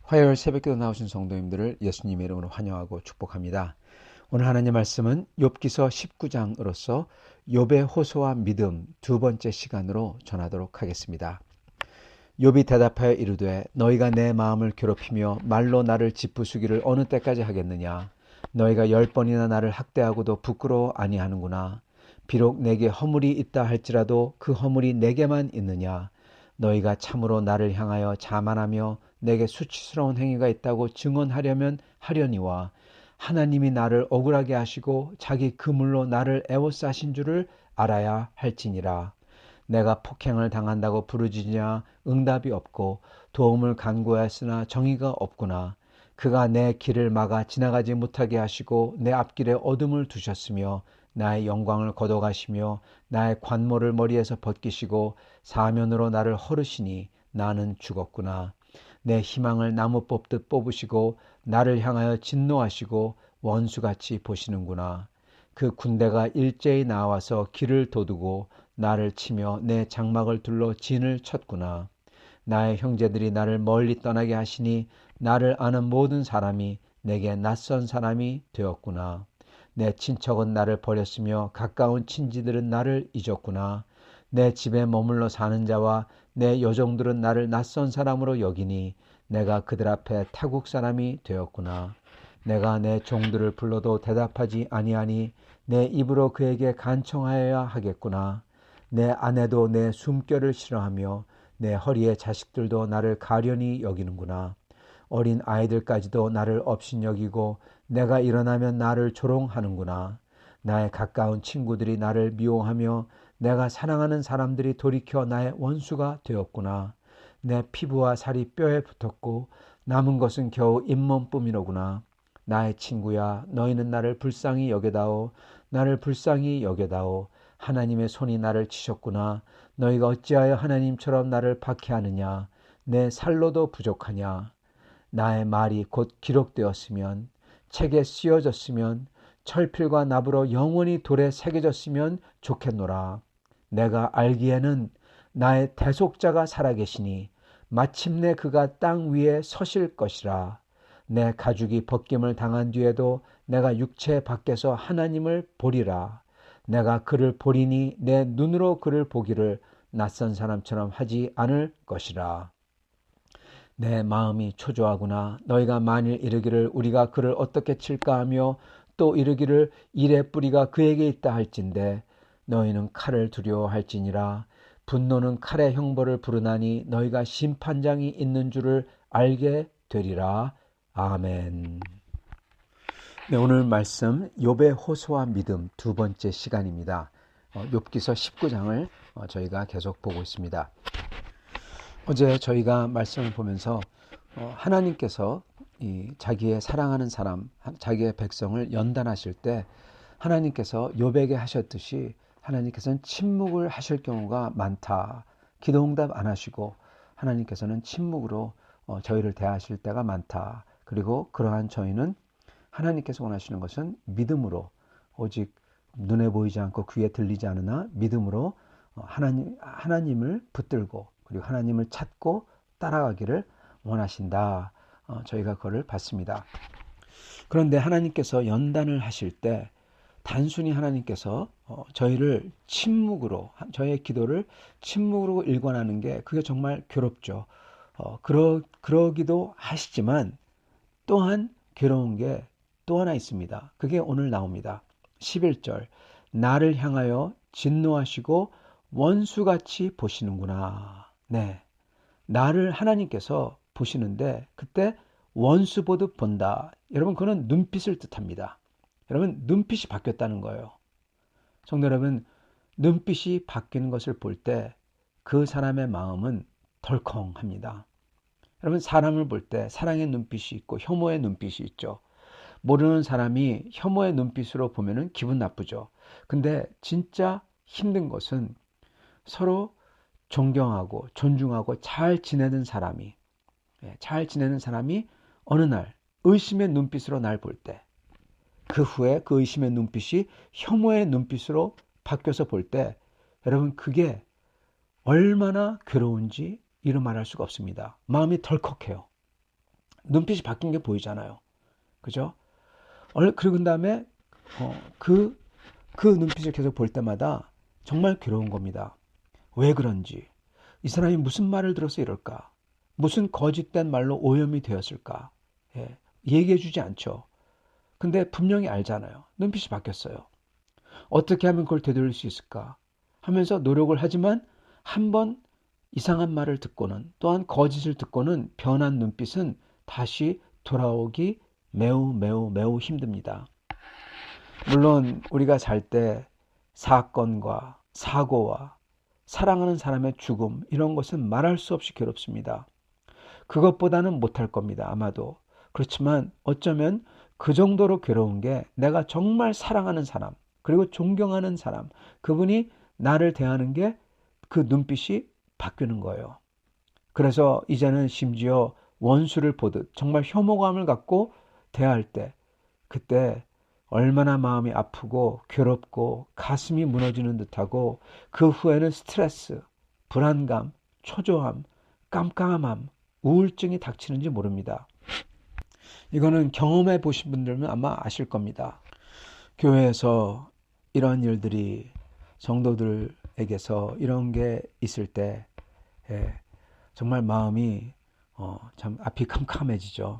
화요일 새벽기도 나오신 성도님들을 예수님의 이름으로 환영하고 축복합니다. 오늘 하나님 말씀은 욥기서 19장으로서 욥의 호소와 믿음 두 번째 시간으로 전하도록 하겠습니다. 욥이 대답하여 이르되 너희가 내 마음을 괴롭히며 말로 나를 짓부수기를 어느 때까지 하겠느냐. 너희가 10번이나 나를 학대하고도 부끄러워 아니하는구나. 비록 내게 허물이 있다 할지라도 그 허물이 내게만 있느냐. 너희가 참으로 나를 향하여 자만하며 내게 수치스러운 행위가 있다고 증언하려면 하려니와 하나님이 나를 억울하게 하시고 자기 그물로 나를 애워싸신 줄을 알아야 할지니라. 내가 폭행을 당한다고 부르짖으냐 응답이 없고 도움을 간구하였으나 정의가 없구나. 그가 내 길을 막아 지나가지 못하게 하시고 내 앞길에 어둠을 두셨으며 나의 영광을 걷어가시며 나의 관모를 머리에서 벗기시고 사면으로 나를 헐으시니 나는 죽었구나. 내 희망을 나무 뽑듯 뽑으시고 나를 향하여 진노하시고 원수같이 보시는구나. 그 군대가 일제히 나와서 길을 도두고 나를 치며 내 장막을 둘러 진을 쳤구나. 나의 형제들이 나를 멀리 떠나게 하시니 나를 아는 모든 사람이 내게 낯선 사람이 되었구나. 내 친척은 나를 버렸으며 가까운 친지들은 나를 잊었구나. 내 집에 머물러 사는 자와 내 여종들은 나를 낯선 사람으로 여기니 내가 그들 앞에 타국 사람이 되었구나. 내가 내 종들을 불러도 대답하지 아니하니 내 입으로 그에게 간청하여야 하겠구나. 내 아내도 내 숨결을 싫어하며 내 허리의 자식들도 나를 가련히 여기는구나. 어린 아이들까지도 나를 업신여기고 내가 일어나면 나를 조롱하는구나. 나의 가까운 친구들이 나를 미워하며 내가 사랑하는 사람들이 돌이켜 나의 원수가 되었구나. 내 피부와 살이 뼈에 붙었고 남은 것은 겨우 잇몸뿐이로구나. 나의 친구야, 너희는 나를 불쌍히 여겨다오. 나를 불쌍히 여겨다오. 하나님의 손이 나를 치셨구나. 너희가 어찌하여 하나님처럼 나를 박해하느냐. 내 살로도 부족하냐. 나의 말이 곧 기록되었으면, 책에 쓰여졌으면, 철필과 납으로 영원히 돌에 새겨졌으면 좋겠노라. 내가 알기에는 나의 대속자가 살아계시니 마침내 그가 땅 위에 서실 것이라. 내 가죽이 벗김을 당한 뒤에도 내가 육체 밖에서 하나님을 보리라. 내가 그를 보리니 내 눈으로 그를 보기를 낯선 사람처럼 하지 않을 것이라. 내 마음이 초조하구나. 너희가 만일 이르기를 우리가 그를 어떻게 칠까 하며 또 이르기를 일의 뿌리가 그에게 있다 할진대 너희는 칼을 두려워할지니라. 분노는 칼의 형벌을 부르나니 너희가 심판장이 있는 줄을 알게 되리라. 아멘. 네, 오늘 말씀 욥의 호소와 믿음 두 번째 시간입니다. 욥기서 19장을 저희가 계속 보고 있습니다. 어제 저희가 말씀을 보면서 하나님께서 자기의 사랑하는 사람, 자기의 백성을 연단하실 때 하나님께서 욥에게 하셨듯이 하나님께서는 침묵을 하실 경우가 많다. 기도응답 안 하시고 하나님께서는 침묵으로 저희를 대하실 때가 많다. 그리고 그러한 저희는 하나님께서 원하시는 것은 믿음으로 오직 눈에 보이지 않고 귀에 들리지 않으나 믿음으로 하나님을 붙들고 그리고 하나님을 찾고 따라가기를 원하신다. 저희가 그거를 봤습니다. 그런데 하나님께서 연단을 하실 때 단순히 하나님께서 저희를 침묵으로 저희의 기도를 침묵으로 일관하는 게 그게 정말 괴롭죠. 그러기도 하시지만 또한 괴로운 게 또 하나 있습니다. 그게 오늘 나옵니다. 11절 나를 향하여 진노하시고 원수같이 보시는구나. 네, 나를 하나님께서 보시는데 그때 원수 보듯 본다. 여러분 그는 눈빛을 뜻합니다. 여러분 눈빛이 바뀌었다는 거예요. 성도 여러분 눈빛이 바뀌는 것을 볼 때 그 사람의 마음은 덜컹합니다. 여러분 사람을 볼 때 사랑의 눈빛이 있고 혐오의 눈빛이 있죠. 모르는 사람이 혐오의 눈빛으로 보면은 기분 나쁘죠. 근데 진짜 힘든 것은 서로 존경하고 존중하고 잘 지내는 사람이 어느 날 의심의 눈빛으로 날 볼 때, 그 후에 그 의심의 눈빛이 혐오의 눈빛으로 바뀌어서 볼 때, 여러분 그게 얼마나 괴로운지 이루 말할 수가 없습니다. 마음이 덜컥해요. 눈빛이 바뀐 게 보이잖아요. 그죠? 그리고 그 다음에 그 눈빛을 계속 볼 때마다 정말 괴로운 겁니다. 왜 그런지, 이 사람이 무슨 말을 들어서 이럴까? 무슨 거짓된 말로 오염이 되었을까? 예, 얘기해 주지 않죠. 근데 분명히 알잖아요. 눈빛이 바뀌었어요. 어떻게 하면 그걸 되돌릴 수 있을까? 하면서 노력을 하지만 한 번 이상한 말을 듣고는, 또한 거짓을 듣고는 변한 눈빛은 다시 돌아오기 매우 매우 매우 힘듭니다. 물론 우리가 잘 때 사건과 사고와 사랑하는 사람의 죽음, 이런 것은 말할 수 없이 괴롭습니다. 그것보다는 못할 겁니다. 아마도. 그렇지만 어쩌면 그 정도로 괴로운 게 내가 정말 사랑하는 사람, 그리고 존경하는 사람, 그분이 나를 대하는 게 그 눈빛이 바뀌는 거예요. 그래서 이제는 심지어 원수를 보듯 정말 혐오감을 갖고 대할 때, 그때 얼마나 마음이 아프고 괴롭고 가슴이 무너지는 듯하고, 그 후에는 스트레스, 불안감, 초조함, 깜깜함, 우울증이 닥치는지 모릅니다. 이거는 경험해 보신 분들은 아마 아실 겁니다. 교회에서 이런 일들이, 성도들에게서 이런 게 있을 때 정말 마음이 참 앞이 캄캄해지죠.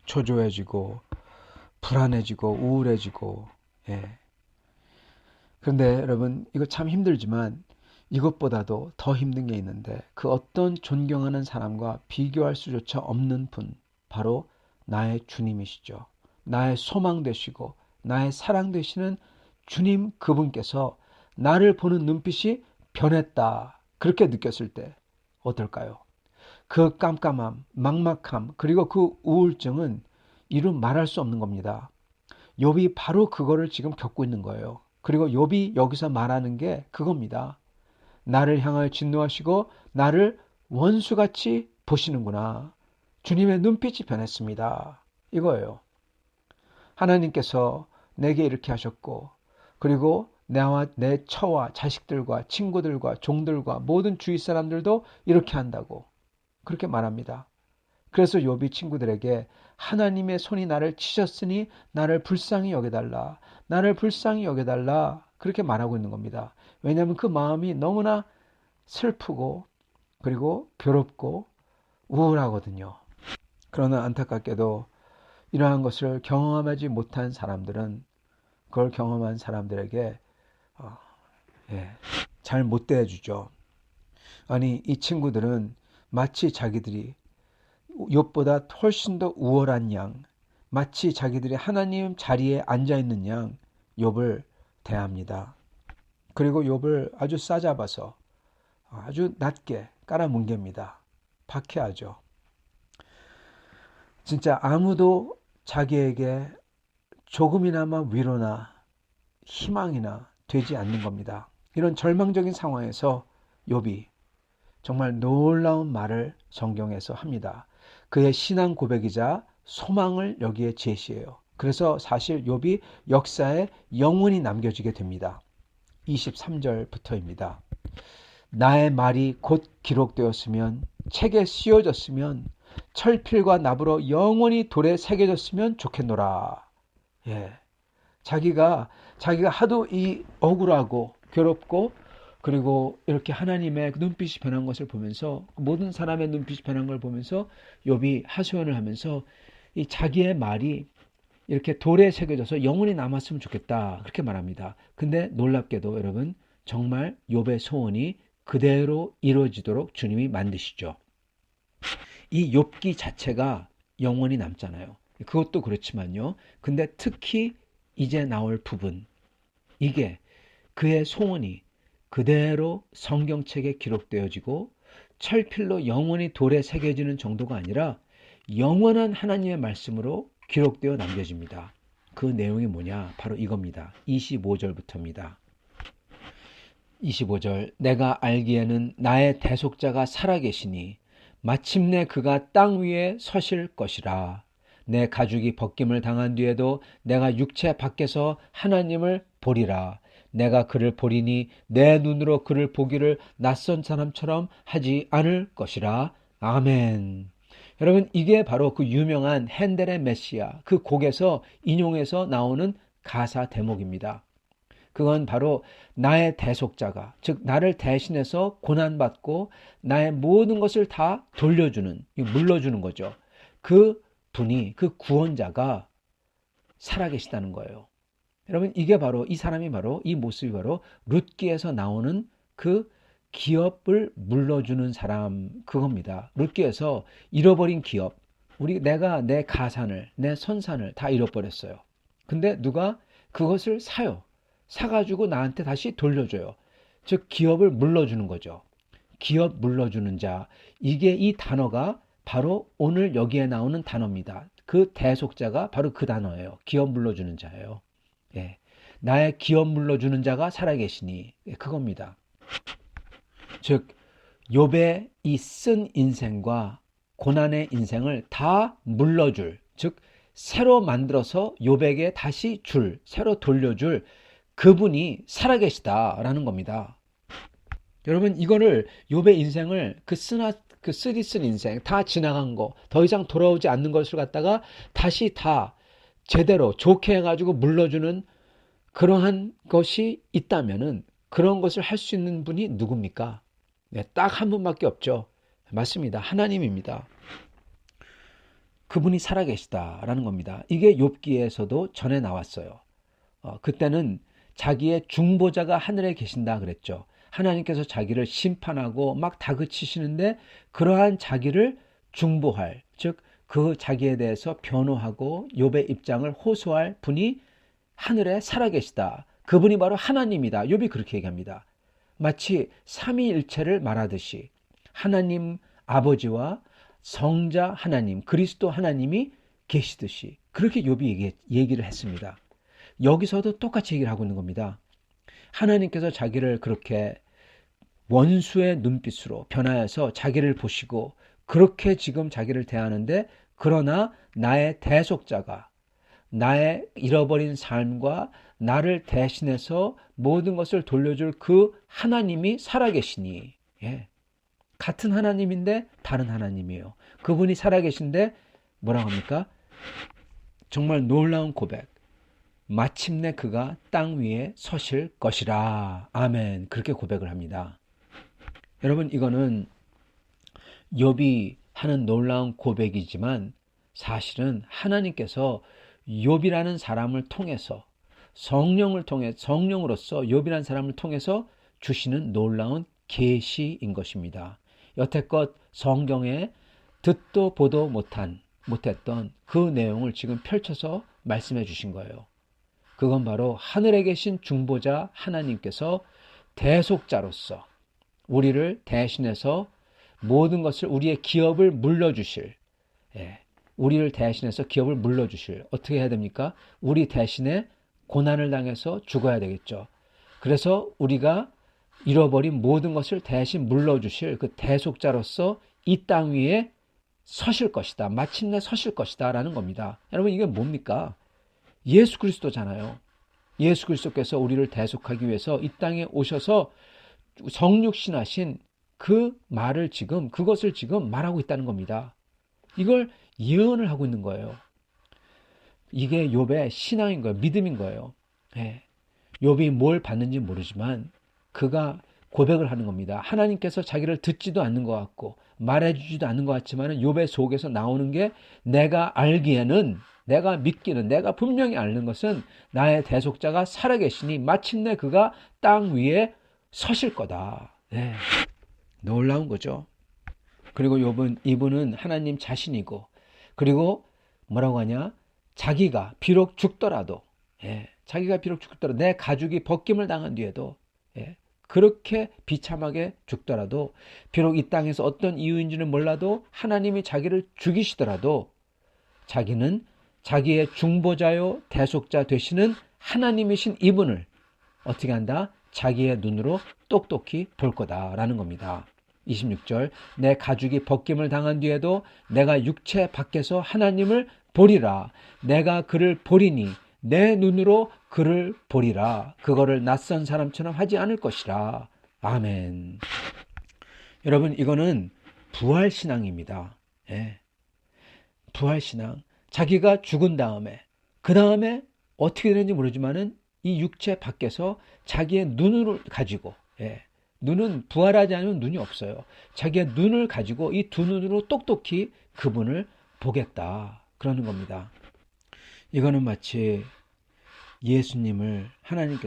초조해지고 불안해지고 우울해지고. 그런데 여러분, 이거 참 힘들지만 이것보다도 더 힘든 게 있는데, 그 어떤 존경하는 사람과 비교할 수조차 없는 분, 바로 나의 주님이시죠. 나의 소망 되시고 나의 사랑 되시는 주님, 그분께서 나를 보는 눈빛이 변했다, 그렇게 느꼈을 때 어떨까요? 그 깜깜함, 막막함, 그리고 그 우울증은 이루 말할 수 없는 겁니다. 욥이 바로 그거를 지금 겪고 있는 거예요. 그리고 욥이 여기서 말하는 게 그겁니다. 나를 향하여 진노하시고 나를 원수같이 보시는구나. 주님의 눈빛이 변했습니다. 이거예요. 하나님께서 내게 이렇게 하셨고, 그리고 나와 내 처와 자식들과 친구들과 종들과 모든 주위 사람들도 이렇게 한다고 그렇게 말합니다. 그래서 욥이 친구들에게 하나님의 손이 나를 치셨으니 나를 불쌍히 여겨달라, 나를 불쌍히 여겨달라, 그렇게 말하고 있는 겁니다. 왜냐하면 그 마음이 너무나 슬프고 그리고 괴롭고 우울하거든요. 그러나 안타깝게도 이러한 것을 경험하지 못한 사람들은 그걸 경험한 사람들에게 잘 못 대해주죠. 아니, 이 친구들은 마치 자기들이 욥보다 훨씬 더 우월한 양, 마치 자기들이 하나님 자리에 앉아있는 양 욥을 대합니다. 그리고 욥을 아주 싸잡아서 아주 낮게 깔아뭉갭니다. 박해하죠. 진짜 아무도 자기에게 조금이나마 위로나 희망이나 되지 않는 겁니다. 이런 절망적인 상황에서 욥이 정말 놀라운 말을 성경에서 합니다. 그의 신앙 고백이자 소망을 여기에 제시해요. 그래서 사실 욥이 역사에 영원히 남겨지게 됩니다. 23절부터입니다. 나의 말이 곧 기록되었으면, 책에 씌워졌으면, 철필과 납으로 영원히 돌에 새겨졌으면 좋겠노라. 자기가 하도 이 억울하고 괴롭고, 그리고 이렇게 하나님의 눈빛이 변한 것을 보면서, 모든 사람의 눈빛이 변한 걸 보면서 욥이 하소연을 하면서 이 자기의 말이 이렇게 돌에 새겨져서 영원히 남았으면 좋겠다, 그렇게 말합니다. 근데 놀랍게도 여러분, 정말 욥의 소원이 그대로 이루어지도록 주님이 만드시죠. 이 욥기 자체가 영원히 남잖아요. 그것도 그렇지만요. 근데 특히 이제 나올 부분, 이게 그의 소원이 그대로 성경책에 기록되어지고 철필로 영원히 돌에 새겨지는 정도가 아니라 영원한 하나님의 말씀으로 기록되어 남겨집니다. 그 내용이 뭐냐? 바로 이겁니다. 25절부터입니다. 25절, 내가 알기에는 나의 대속자가 살아계시니 마침내 그가 땅 위에 서실 것이라. 내 가죽이 벗김을 당한 뒤에도 내가 육체 밖에서 하나님을 보리라. 내가 그를 보리니 내 눈으로 그를 보기를 낯선 사람처럼 하지 않을 것이라. 아멘. 여러분, 이게 바로 그 유명한 핸델의 메시아, 그 곡에서 인용해서 나오는 가사 대목입니다. 그건 바로 나의 대속자가, 즉 나를 대신해서 고난받고 나의 모든 것을 다 돌려주는, 물러주는 거죠. 그 분이, 그 구원자가 살아계시다는 거예요. 여러분, 이게 바로, 이 사람이 바로, 이 모습이 바로 룻기에서 나오는 그 기업을 물러주는 사람, 그겁니다. 룻기에서 잃어버린 기업, 내가 내 가산을, 내 선산을 다 잃어버렸어요. 근데 누가 그것을 사요. 사가지고 나한테 다시 돌려줘요. 즉 기업을 물러주는 거죠. 기업 물러주는 자, 이게, 이 단어가 바로 오늘 여기에 나오는 단어입니다. 그 대속자가 바로 그 단어예요. 기업 물러주는 자예요. 예. 나의 기업 물러주는 자가 살아계시니, 예, 그겁니다. 즉 욥의 이 쓴 인생과 고난의 인생을 다 물러줄, 즉 새로 만들어서 욥에게 다시 새로 돌려줄 그분이 살아계시다라는 겁니다. 여러분, 이거를, 욥의 인생을, 그 쓰리 쓴 인생 다 지나간 거, 더 이상 돌아오지 않는 것을 갖다가 다시 다 제대로 좋게 해가지고 물러주는 그러한 것이 있다면은, 그런 것을 할 수 있는 분이 누굽니까? 네, 딱 한 분밖에 없죠. 맞습니다. 하나님입니다. 그분이 살아계시다라는 겁니다. 이게 욥기에서도 전에 나왔어요. 그때는 자기의 중보자가 하늘에 계신다 그랬죠. 하나님께서 자기를 심판하고 막 다그치시는데, 그러한 자기를 중보할, 즉 그 자기에 대해서 변호하고 욥의 입장을 호소할 분이 하늘에 살아계시다. 그분이 바로 하나님이다. 욥이 그렇게 얘기합니다. 마치 삼위일체를 말하듯이 하나님 아버지와 성자 하나님, 그리스도 하나님이 계시듯이, 그렇게 욥이 얘기를 했습니다. 여기서도 똑같이 얘기를 하고 있는 겁니다. 하나님께서 자기를 그렇게 원수의 눈빛으로 변하여서 자기를 보시고 그렇게 지금 자기를 대하는데, 그러나 나의 대속자가, 나의 잃어버린 삶과 나를 대신해서 모든 것을 돌려줄 그 하나님이 살아계시니, 예. 같은 하나님인데 다른 하나님이에요. 그분이 살아계신데 뭐라고 합니까? 정말 놀라운 고백. 마침내 그가 땅 위에 서실 것이라. 아멘. 그렇게 고백을 합니다. 여러분, 이거는 욥이 하는 놀라운 고백이지만, 사실은 하나님께서 욥이라는 사람을 통해서, 성령으로서 욥이라는 사람을 통해서 주시는 놀라운 계시인 것입니다. 여태껏 성경에 듣도 보도 못했던 그 내용을 지금 펼쳐서 말씀해 주신 거예요. 그건 바로 하늘에 계신 중보자 하나님께서 대속자로서 우리를 대신해서 모든 것을, 우리의 기업을 물려주실, 우리를 대신해서 기업을 물려주실, 어떻게 해야 됩니까? 우리 대신에 고난을 당해서 죽어야 되겠죠. 그래서 우리가 잃어버린 모든 것을 대신 물러주실 그 대속자로서 이 땅 위에 서실 것이다. 마침내 서실 것이다 라는 겁니다. 여러분, 이게 뭡니까? 예수 그리스도잖아요. 예수 그리스도께서 우리를 대속하기 위해서 이 땅에 오셔서 성육신하신 그 말을 지금, 그것을 지금 말하고 있다는 겁니다. 이걸 예언을 하고 있는 거예요. 이게 욥의 신앙인 거예요. 믿음인 거예요. 욥이 뭘 받는지 모르지만 그가 고백을 하는 겁니다. 하나님께서 자기를 듣지도 않는 것 같고 말해주지도 않는 것 같지만 욥의 속에서 나오는 게, 내가 알기에는, 내가 믿기는, 내가 분명히 아는 것은 나의 대속자가 살아계시니 마침내 그가 땅 위에 서실 거다. 네. 놀라운 거죠. 그리고 이분은 하나님 자신이고, 그리고 뭐라고 하냐, 자기가 비록 죽더라도, 내 가죽이 벗김을 당한 뒤에도, 그렇게 비참하게 죽더라도, 비록 이 땅에서 어떤 이유인지는 몰라도 하나님이 자기를 죽이시더라도, 자기는 자기의 중보자요 대속자 되시는 하나님이신 이분을 어떻게 한다? 자기의 눈으로 똑똑히 볼 거다라는 겁니다. 26절, 내 가죽이 벗김을 당한 뒤에도 내가 육체 밖에서 하나님을 보리라. 내가 그를 보리니 내 눈으로 그를 보리라. 그거를 낯선 사람처럼 하지 않을 것이라. 아멘. 여러분, 이거는 부활신앙입니다. 부활신앙. 자기가 죽은 다음에, 그 다음에 어떻게 되는지 모르지만은 이 육체 밖에서 자기의 눈을 가지고, 눈은 부활하지 않으면 눈이 없어요. 자기의 눈을 가지고 이 두 눈으로 똑똑히 그분을 보겠다. 그러는 겁니다. 이거는 마치 예수님을 하나님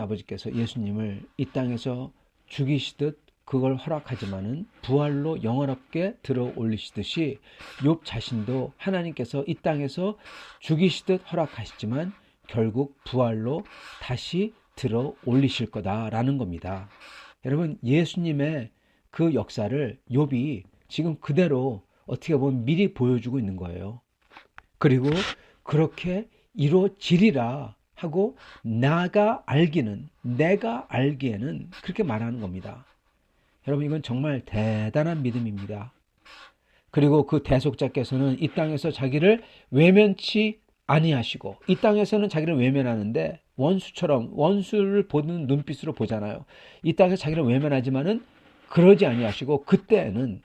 아버지께서 예수님을 이 땅에서 죽이시듯 그걸 허락하지만은 부활로 영원롭게 들어 올리시듯이 욥 자신도 하나님께서 이 땅에서 죽이시듯 허락하시지만 결국 부활로 다시 들어 올리실 거다라는 겁니다. 여러분, 예수님의 그 역사를 욥이 지금 그대로 어떻게 보면 미리 보여주고 있는 거예요. 그리고 그렇게 이루어지리라 하고 내가 알기에는 그렇게 말하는 겁니다. 여러분, 이건 정말 대단한 믿음입니다. 그리고 그 대속자께서는 이 땅에서 자기를 외면치 아니하시고, 이 땅에서는 자기를 외면하는데 원수처럼 원수를 보는 눈빛으로 보잖아요. 이 땅에서 자기를 외면하지만은 그러지 아니하시고, 그때에는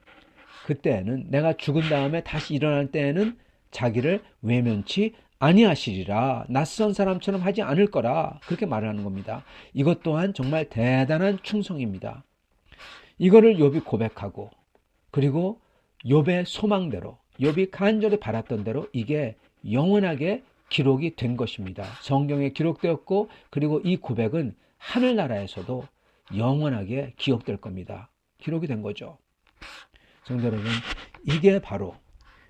내가 죽은 다음에 다시 일어날 때에는 자기를 외면치 아니하시리라. 낯선 사람처럼 하지 않을 거라. 그렇게 말을 하는 겁니다. 이것 또한 정말 대단한 충성입니다. 이거를 욥이 고백하고, 그리고 욥의 소망대로, 욥이 간절히 바랐던 대로 이게 영원하게 기록이 된 것입니다. 성경에 기록되었고, 그리고 이 고백은 하늘나라에서도 영원하게 기억될 겁니다. 기록이 된 거죠. 성도 여러분, 이게 바로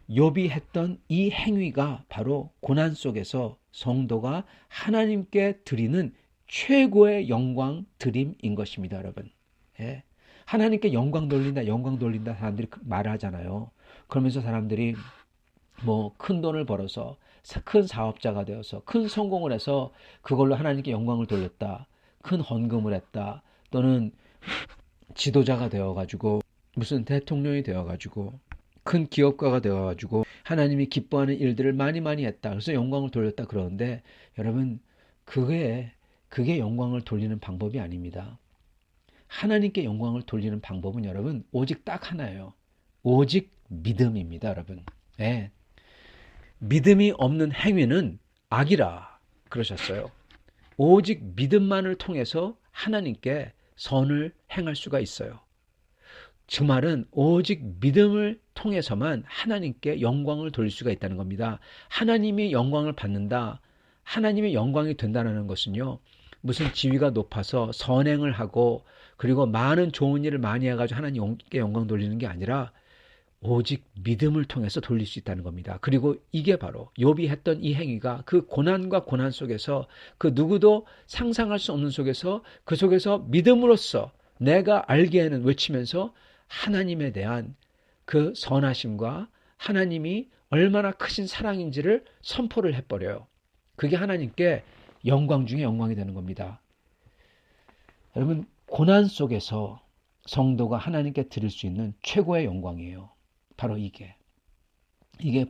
욥이 했던 이 행위가 바로 고난 속에서 성도가 하나님께 드리는 최고의 영광 드림인 것입니다, 여러분. 하나님께 영광 돌린다 사람들이 말을 하잖아요. 그러면서 사람들이 뭐 큰 돈을 벌어서 큰 사업자가 되어서 큰 성공을 해서 그걸로 하나님께 영광을 돌렸다. 큰 헌금을 했다. 또는 지도자가 되어가지고 무슨 대통령이 되어가지고 큰 기업가가 되어가지고 하나님이 기뻐하는 일들을 많이 했다. 그래서 영광을 돌렸다 그러는데 여러분, 그게 영광을 돌리는 방법이 아닙니다. 하나님께 영광을 돌리는 방법은 여러분 오직 딱 하나예요. 오직 믿음입니다, 여러분. 믿음이 없는 행위는 악이라 그러셨어요. 오직 믿음만을 통해서 하나님께 선을 행할 수가 있어요. 그 말은 오직 믿음을 통해서만 하나님께 영광을 돌릴 수가 있다는 겁니다. 하나님이 영광을 받는다, 하나님의 영광이 된다는 것은요, 무슨 지위가 높아서 선행을 하고 그리고 많은 좋은 일을 많이 해가지고 하나님께 영광 돌리는 게 아니라 오직 믿음을 통해서 돌릴 수 있다는 겁니다. 그리고 이게 바로 욥이 했던 이 행위가 그 고난과 고난 속에서 그 누구도 상상할 수 없는 속에서 그 속에서 믿음으로써 내가 알기에는 외치면서 하나님에 대한 그 선하심과 하나님이 얼마나 크신 사랑인지를 선포를 해버려요. 그게 하나님께 영광 중에 영광이 되는 겁니다. 여러분, 고난 속에서 성도가 하나님께 드릴 수 있는 최고의 영광이에요. 바로 이게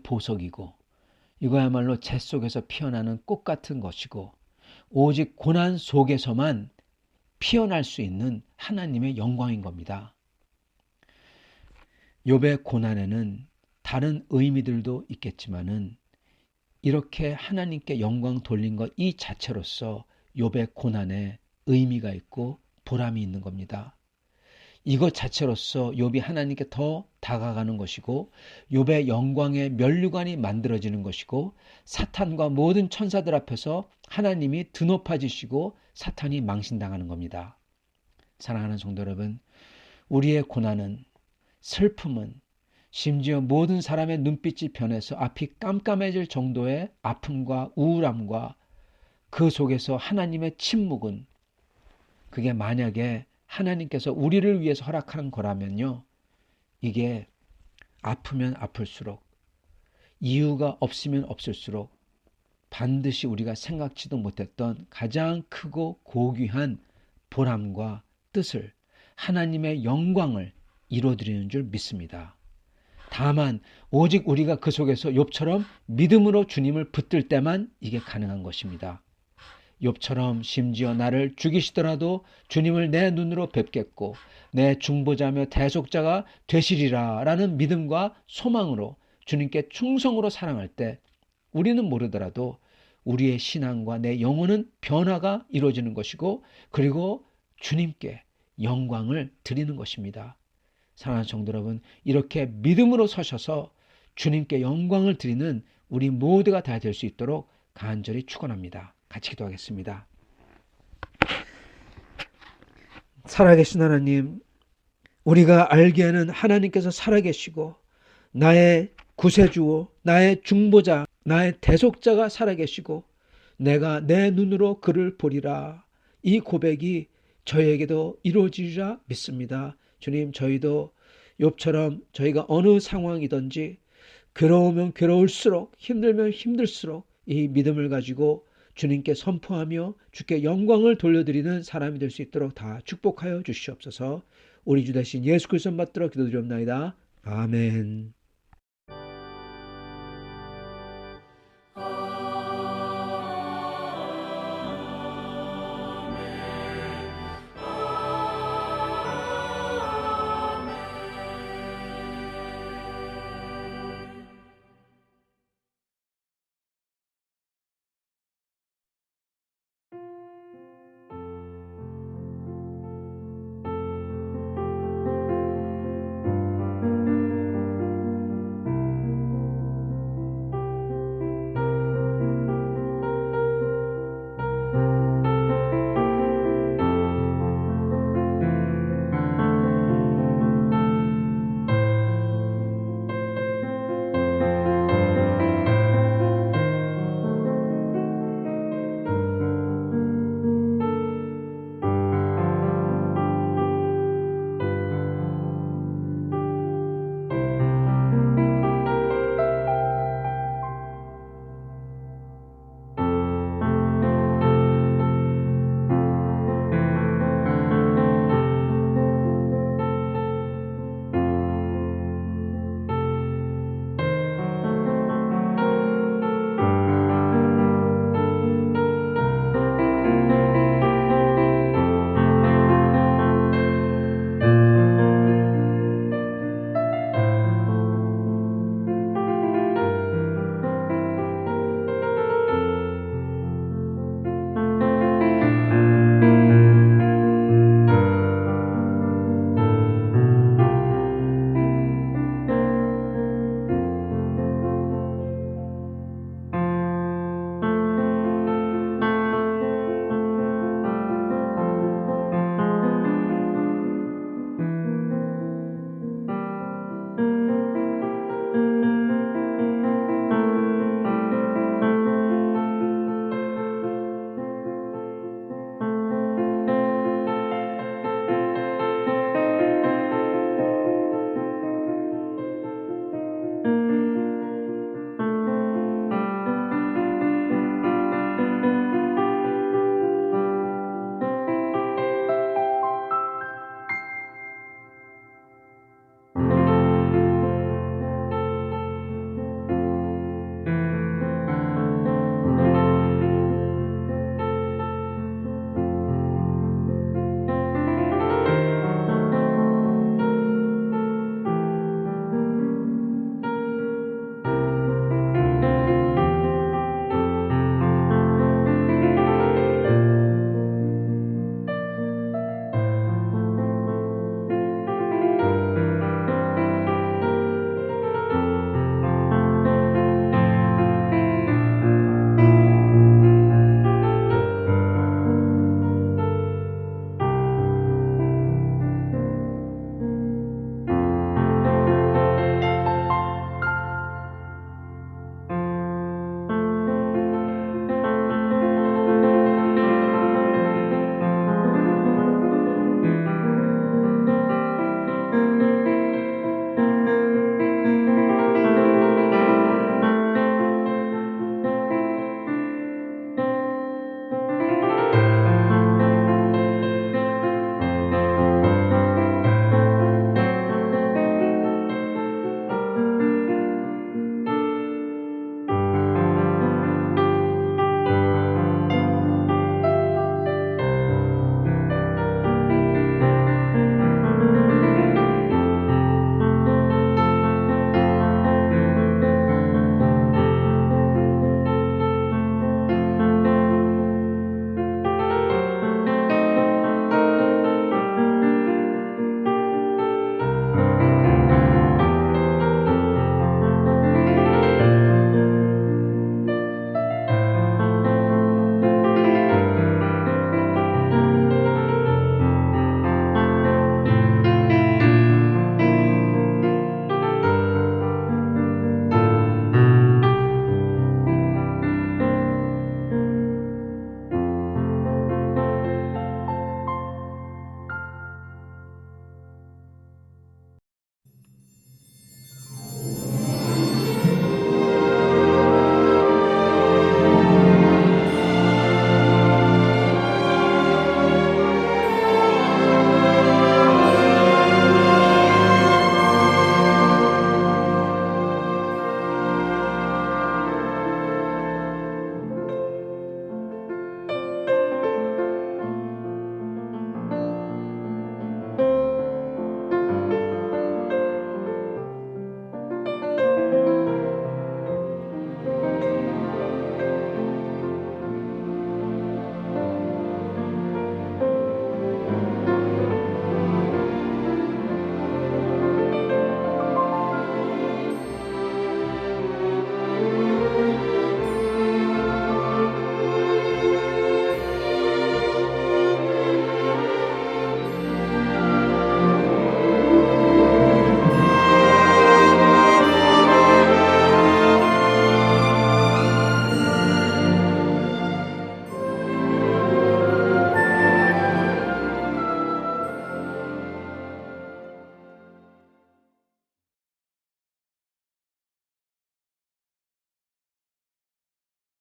보석이고, 이거야말로 재 속에서 피어나는 꽃 같은 것이고, 오직 고난 속에서만 피어날 수 있는 하나님의 영광인 겁니다. 욥의 고난에는 다른 의미들도 있겠지만은 이렇게 하나님께 영광 돌린 것 이 자체로서 욥의 고난에 의미가 있고 보람이 있는 겁니다. 이것 자체로서 욥이 하나님께 더 다가가는 것이고 욥의 영광의 면류관이 만들어지는 것이고 사탄과 모든 천사들 앞에서 하나님이 드높아지시고 사탄이 망신당하는 겁니다. 사랑하는 성도 여러분, 우리의 고난은, 슬픔은, 심지어 모든 사람의 눈빛이 변해서 앞이 깜깜해질 정도의 아픔과 우울함과 그 속에서 하나님의 침묵은, 그게 만약에 하나님께서 우리를 위해서 허락하는 거라면요, 이게 아프면 아플수록, 이유가 없으면 없을수록 반드시 우리가 생각지도 못했던 가장 크고 고귀한 보람과 뜻을, 하나님의 영광을 이루어드리는 줄 믿습니다. 다만 오직 우리가 그 속에서 욥처럼 믿음으로 주님을 붙들 때만 이게 가능한 것입니다. 욥처럼 심지어 나를 죽이시더라도 주님을 내 눈으로 뵙겠고 내 중보자며 대속자가 되시리라 라는 믿음과 소망으로 주님께 충성으로 사랑할 때 우리는 모르더라도 우리의 신앙과 내 영혼은 변화가 이루어지는 것이고 그리고 주님께 영광을 드리는 것입니다. 사랑하는 성도 여러분, 이렇게 믿음으로 서셔서 주님께 영광을 드리는 우리 모두가 다 될 수 있도록 간절히 축원합니다. 같이 기도하겠습니다. 살아계신 하나님, 우리가 알기에는 하나님께서 살아계시고 나의 구세주요, 나의 중보자, 나의 대속자가 살아계시고 내가 내 눈으로 그를 보리라. 이 고백이 저에게도 이루어지리라 믿습니다. 주님, 저희도 욥처럼 저희가 어느 상황이든지 괴로우면 괴로울수록 힘들면 힘들수록 이 믿음을 가지고 주님께 선포하며 주께 영광을 돌려드리는 사람이 될 수 있도록 다 축복하여 주시옵소서. 우리 주 대신 예수 그리스도 받들어 기도드리옵나이다. 아멘.